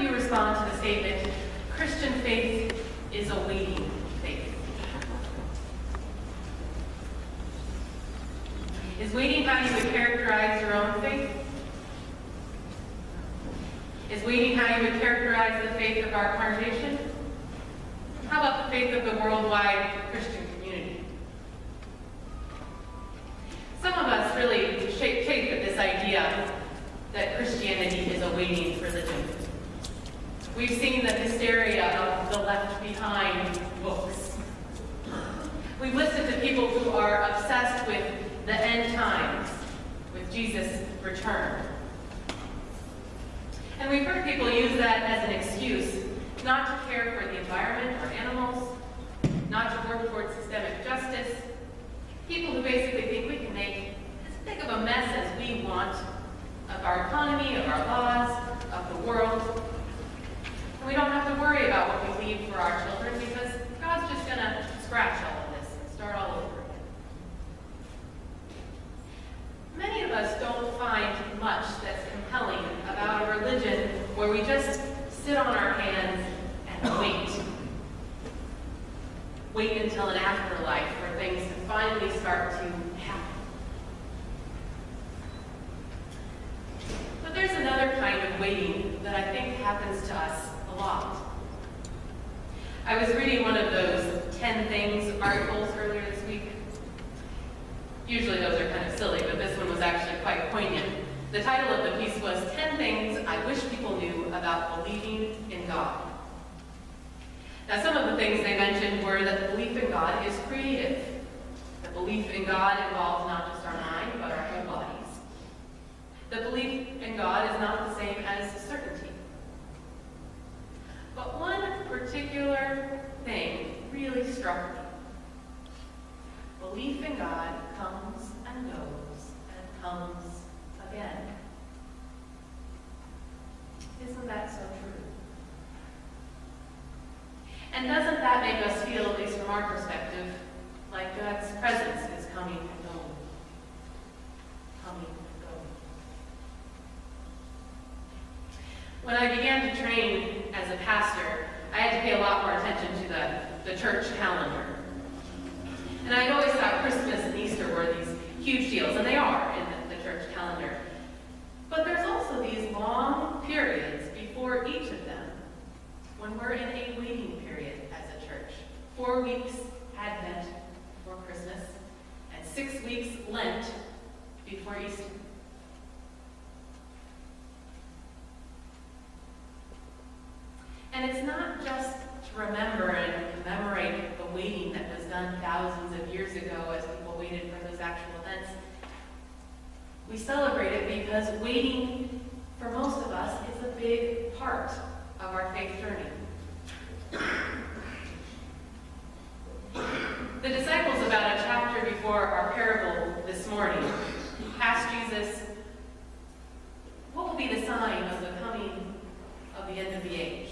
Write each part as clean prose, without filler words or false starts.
you respond to the statement, Christian faith is a waiting faith? Is waiting how you would characterize your own faith? Is waiting how you would characterize the faith of our congregation? How about the faith of the worldwide Christian community? Some of us really chafe at this idea that Christianity is a waiting religion. We've seen the hysteria of the Left Behind books. We've listened to people who are obsessed with the end times, with Jesus' return. And we've heard people use that as an excuse not to care for the environment or animals, not to work towards systemic justice. People who basically think we can make as big of a mess as we want of our economy, of our laws, of the world. And we don't have to worry about what we leave for our children because God's just going to scratch all of this and start all over again. Many of us don't find much that's compelling about a religion where we just sit on our hands and wait. Wait until an afterlife where things can finally start to happen. But there's another kind of waiting that I think happens to us a lot. I was reading one of those 10 Things articles earlier this week. Usually those are kind of silly, but this one was actually quite poignant. The title of the piece was 10 Things I Wish People Knew About Believing in God. Now, some of the things they mentioned were that the belief in God is creative. The belief in God involves not just our mind, but our whole bodies. The belief in God is not the same as certainty. But one particular thing really struck me. Belief in God comes and goes and comes again. Isn't that so true? And doesn't that make us feel, at least from our perspective, like God's presence is coming and going? Coming and going. When I began to train as a pastor, I had to pay a lot more attention to the church calendar. And I'd always thought Christmas and Easter were these huge deals, and they are in the church calendar. But there's also these long periods before each of them when we're in a waiting period as a church. 4 weeks Advent before Christmas, and 6 weeks Lent before Easter. And it's not just to remember and commemorate the waiting that was done thousands of years ago as people waited for those actual events. We celebrate it because waiting, for most of us, is a big part of our faith journey. The disciples, about a chapter before our parable this morning, asked Jesus, what will be the sign of the coming of the end of the age?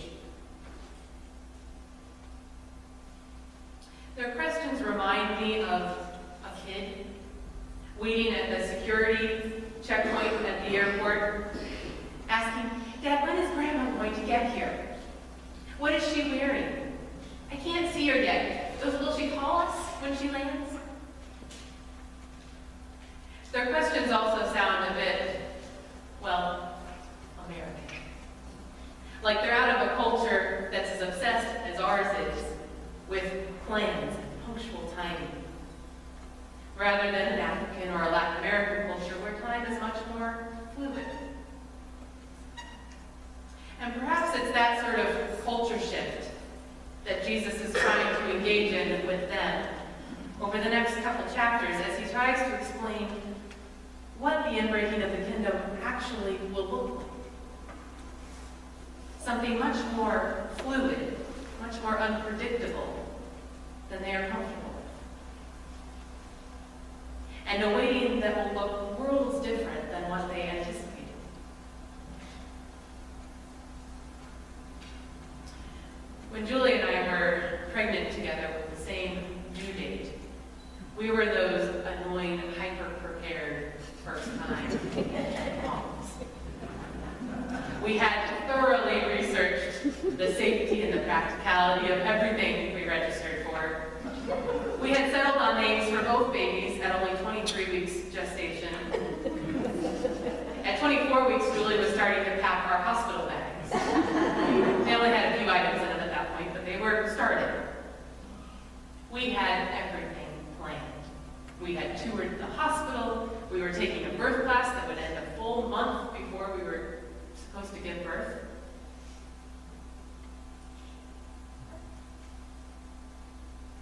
Their questions remind me of a kid waiting at the security checkpoint at the airport, asking, Dad, when is Grandma going to get here? What is she wearing? I can't see her yet. Will she call us when she lands? Their questions also sound a bit, well, American. Like they're out of a culture that's as obsessed as ours is with plans and punctual timing, rather than an African or a Latin American culture where time is much more fluid. And perhaps it's that sort of culture shift that Jesus is trying to engage in with them over the next couple chapters as he tries to explain what the inbreaking of the kingdom actually will look like. Something much more fluid, much more unpredictable than they are comfortable with. And a waiting that will look worlds different than what they anticipated. When Julie and I were pregnant together with the same due date, we were those annoying, hyper-prepared first-time moms. We had thoroughly researched the safety and the practicality of everything we registered for. We had settled on names for both babies at only 23 weeks gestation. At 24 weeks, Julie was starting to pack our hospital bags. They only had a few items in them at that point, but they were started. We had everything planned. We had toured the hospital. We were taking a birth class that would end a full month before we were supposed to give birth.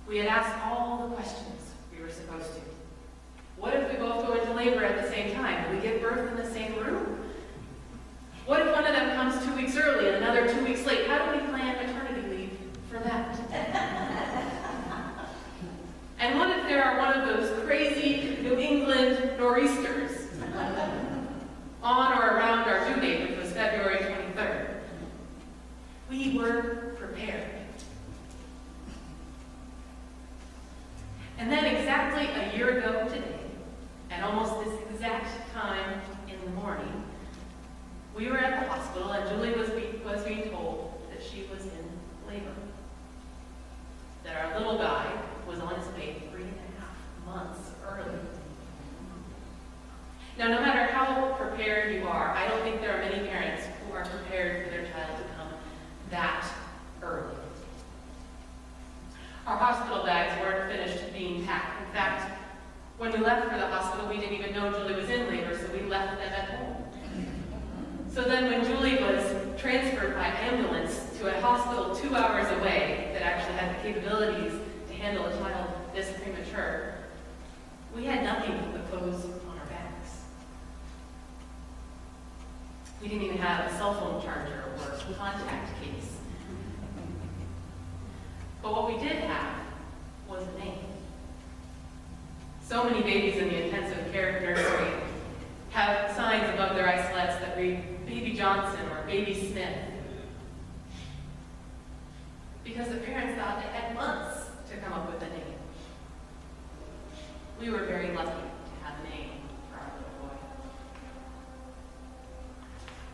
We had asked all the questions we were supposed to. What if we both go into labor at the same time? Do we give birth in the same room? What if one of them comes 2 weeks early and another 2 weeks late? How do we plan maternity leave for that? And what if there are one of those crazy New England nor'easters on or around our due date, which was February 23rd? We were prepared. And then exactly a year ago today, at almost this exact time in the morning, we were at the hospital and Julie was being told that she was in labor. That our little guy was on his way 3.5 months early. Now, no matter how prepared you are, I don't think there are many parents who are prepared for their child to come that early. Our hospital bags weren't finished being packed. In fact, when we left for the hospital, we didn't even know Julie was in labor, so we left them at home. So then when Julie was transferred by ambulance to a hospital 2 hours away that actually had the capabilities to handle a child this premature, we had nothing but clothes on our backs. We didn't even have a cell phone charger or a contact case. But what we did have was a name. So many babies in the intensive care nursery have signs above their isolettes that read Baby Johnson or Baby Smith. Because the parents thought it had months to come up with a name. We were very lucky to have a name for our little boy.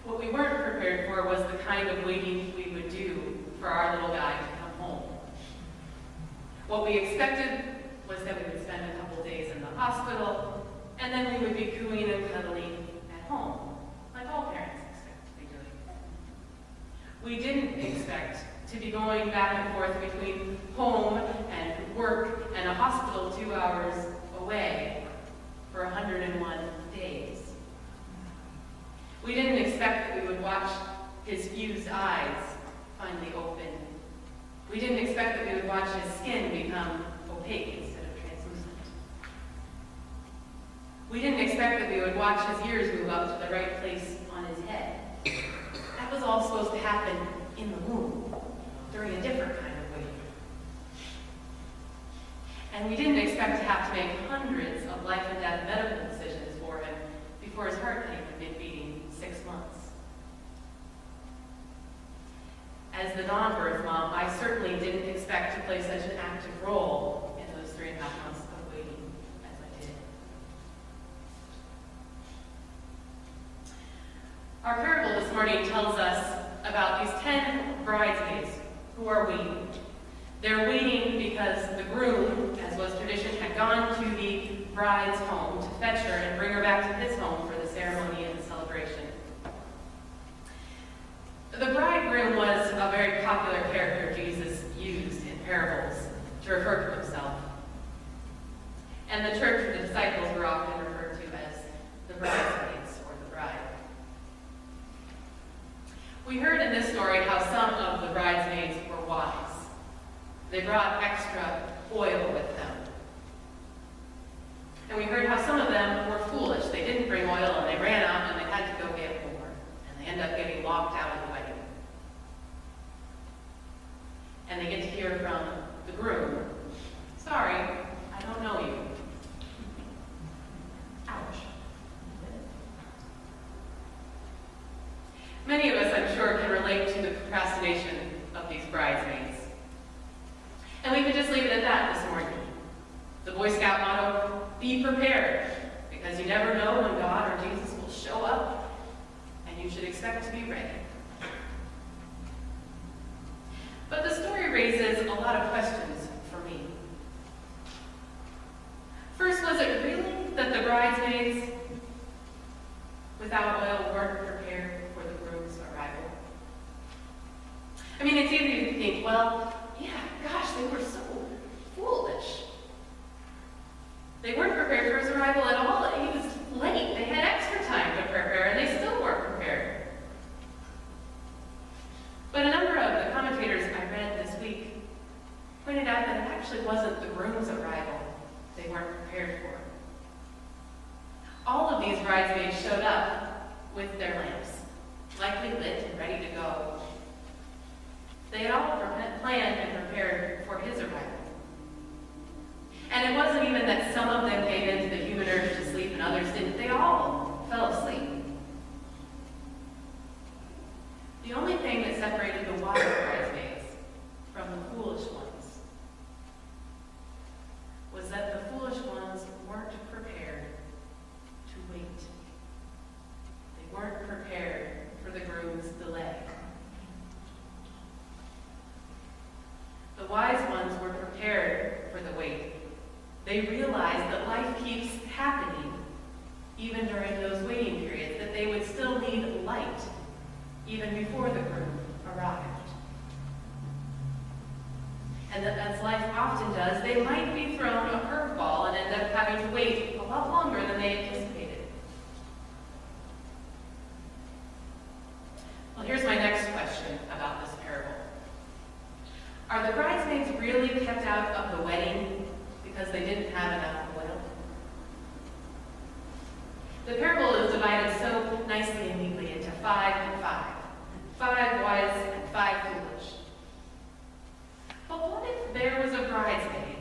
What we weren't prepared for was the kind of waiting we would do for our little guy to come home. What we expected was that we would spend a couple days in the hospital, and then we would be cooing and cuddling at home, like all parents expect to be doing. We didn't expect to be going back and forth between home and work and a hospital 2 hours away for 101 days. We didn't expect that we would watch his fused eyes finally open. We didn't expect that we would watch his skin become opaque instead of translucent. We didn't expect that we would watch his ears move up to the right place on his head. That was all supposed to happen in the womb, during a different kind of waiting. And we didn't expect to have to make hundreds of life and death medical decisions for him before his heart came to mid-beating 6 months. As the non-birth mom, I certainly didn't expect to play such an active role in those 3.5 months of waiting as I did. Our parable this morning tells us about these 10 bridesmaids who are waiting. They're waiting because the groom, as was tradition, had gone to the bride's home to fetch her and bring her back to his home for the ceremony and the celebration. The bridegroom was a very popular character Jesus used in parables to refer to himself. And the church or the disciples were often referred to as the bridesmaids or the bride. We heard in this story how some of the bridesmaids were wise. They brought extra oil with them. And we heard how some of them were foolish. They didn't bring oil and they ran out and they had to go get more. And they end up getting locked out of the wedding. And they get to hear from the groom, "Sorry, I don't know you." Ouch. Many of us, I'm sure, can relate to the procrastination of these bridesmaids. And we could just leave it at that this morning. The Boy Scout motto, be prepared, because you never know when God or Jesus will show up, and you should expect to be ready. a lot of questions for me. First, was it really that the bridesmaids without oil weren't prepared for the groom's arrival? I mean, it's easy to think, well, yeah, gosh, they were so foolish. They weren't prepared for his arrival at all. He was late. They had extra time to prepare, and they still weren't prepared. But a number of the commentators I read this week pointed out that it actually wasn't the groom's arrival they weren't prepared for. All of these bridesmaids showed up with their lamps, likely lit and ready to go. They had all planned and prepared for his arrival. And it wasn't even that some of them gave in to the human urge to sleep and others didn't. They all fell asleep. The only thing that separated the wise bridesmaids from the foolish ones was that the foolish ones weren't prepared to wait. They weren't prepared for the groom's delay. The wise ones were prepared for the wait. They realized that life keeps happening even during those waiting periods, that they would still need light even before the groom arrived. And that as life often does, they might be thrown a curveball and end up having to wait a lot longer than they anticipated. Well, here's my next question about this parable. Are the bridesmaids really kept out of the wedding because they didn't have enough oil? The parable is divided so nicely and neatly into 5 and 5. 5 wise and 5 foolish. But what if there was a bridesmaid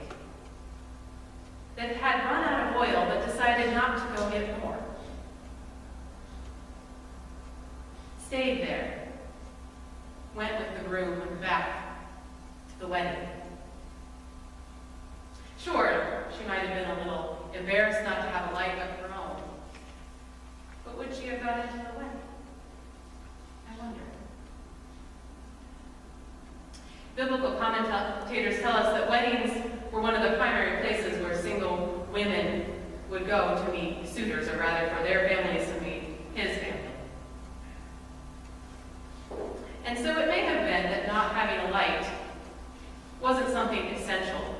that had run out of oil but decided not to go get more? Stayed there, went with the groom back to the wedding. Sure, she might have been a little embarrassed not to have a light of her own. But would she have got into the wedding? I wonder. Biblical commentators tell us that weddings were one of the primary places where single women would go to meet suitors, or rather for their families to meet his family. And so it may have been that not having a light wasn't something essential.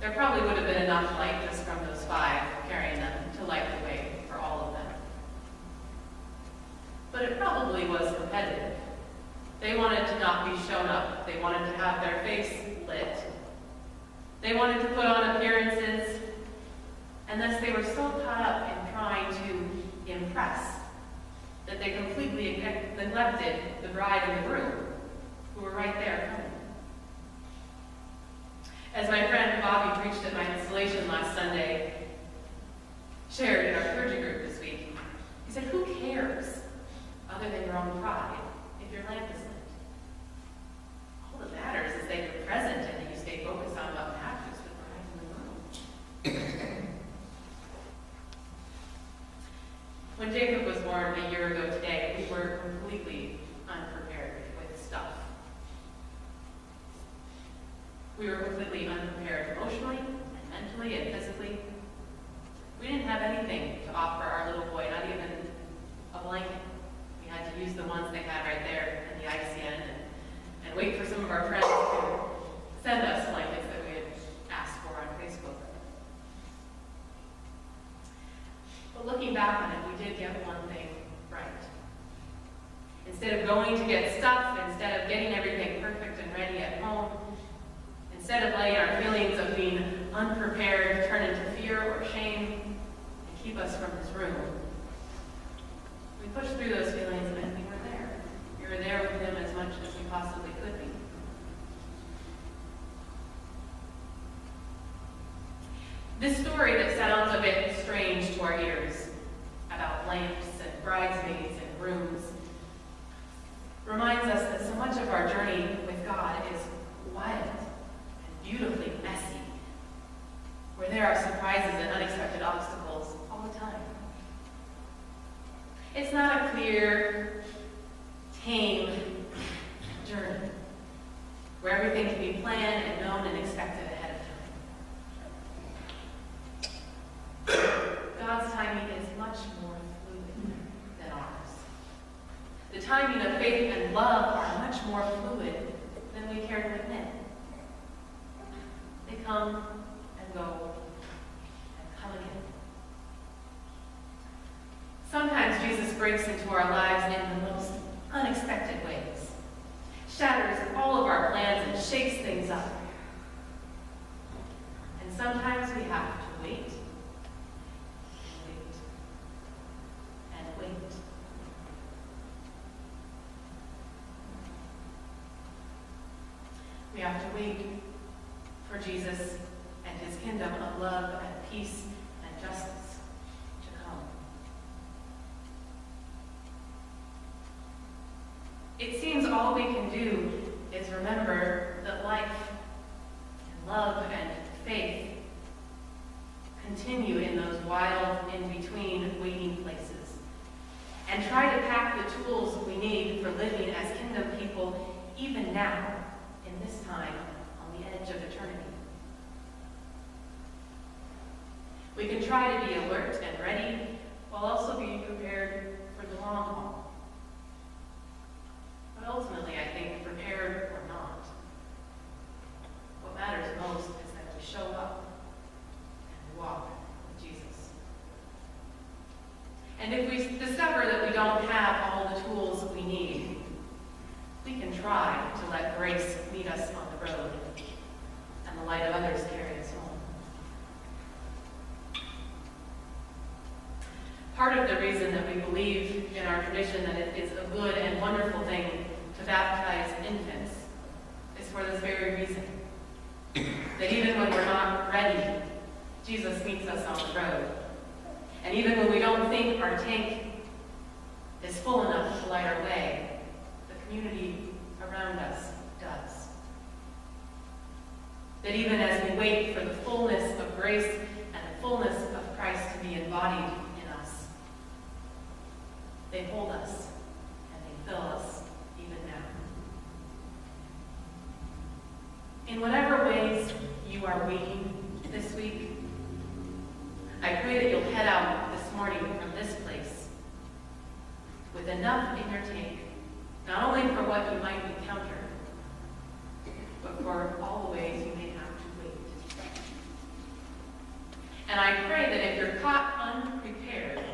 There probably would have been enough light just from those 5 carrying them to light the way for all of them. But it probably was competitive. They wanted to not be shown up. They wanted to have their face lit. They wanted to put on appearances, and thus they were so caught up in trying to impress that they completely neglected the bride and the groom, who were right there coming. As my friend Bobby preached at my installation last Sunday, shared in our clergy group this week, he said, who cares, other than your own pride, if your lamp is lit? All that matters is that you're present and that you stay focused on what matters with the bride and the groom. When Jacob was born a year ago today, we were completely unprepared with stuff. We were completely unprepared emotionally, and mentally, and physically. We didn't have anything to offer our little boy, not even a blanket. We had to use the ones they had right there in the ICN and wait for some of our friends to send us blankets that we had asked for on Facebook. But looking back on it, we did get one thing right. Instead of going to get stuff, instead of getting everything perfect and ready at home, instead of letting our feelings of being unprepared turn into fear or shame and keep us from his room, we pushed through those feelings and we were there. We were there with him as much as we possibly could be. This story that sounds a bit strange to our ears about lamps and bridesmaids and grooms reminds us that so much of our journey with God is wild and beautifully messy, where there are surprises and unexpected obstacles all the time. It's not a clear, tame journey where everything can be planned and known and expected ahead of time. God's timing is much more fluid than ours. The timing of faith and love are much more fluid than we care to admit. They come and go and come again. Sometimes Jesus breaks into our lives in the most unexpected ways, shatters all of our plans and shakes things up. And sometimes we have to wait, and wait, and wait. We have to wait for Jesus and his kingdom of love and peace and justice to come. It seems all we can do is remember that life and love and faith continue in those wild, in-between waiting places, and try to pack the tools we need for living as kingdom people even now, in this time, on the edge of eternity. We can try to be alert and ready while also being prepared for the long haul. But ultimately, I think, prepared or not, what matters most is that we show up and walk with Jesus. And if we discover that we don't have all the tools we need, we can try to let grace meet us on the road and the light of others carry us home. Part of the reason that we believe in our tradition that it is a good and wonderful thing to baptize infants is for this very reason. That even when we're not ready, Jesus meets us on the road. And even when we don't think our tank is full enough to light our way, the community around us does. That even as we wait for the fullness of grace and the fullness of Christ to be embodied in us, they hold us and they fill us even now. In whatever ways you are waiting this week, I pray that you'll head out this morning from this place with enough in your tank, not only for what you might encounter, but for all the ways you may have to wait. And I pray that if you're caught unprepared,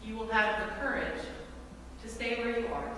you will have the courage to stay where you are